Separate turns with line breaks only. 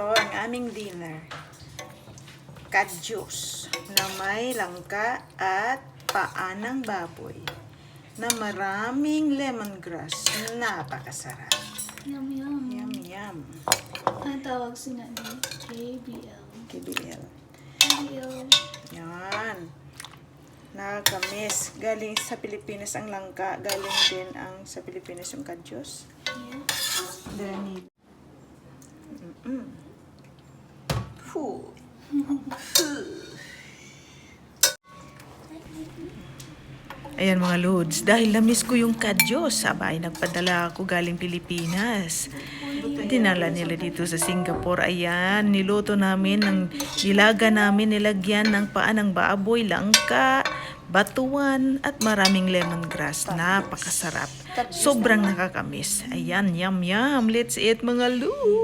ito ang aming dinner. Kadyos na may langka at paa ng baboy na maraming lemongrass. Napakasarap.
Yum, yum.
Yum, yum.
Ang tawag sila ni KBL.
KBL.
KBL.
Yan. Nakakamiss. Galing sa Pilipinas ang langka. Galing din ang sa Pilipinas yung kadyos.
Yeah.
Dani. Food. Ayan mga lods, dahil na-miss ko yung kadyos, sabay nagpadala ako galing Pilipinas. Dinala nila dito sa Singapore. Ayan, niluto namin, nilaga namin, nilagyan ng paa ng baboy, langka, batuan, at maraming lemongrass. Napakasarap. Sobrang nakakamiss. Ayan, yum yum. Let's eat mga lods.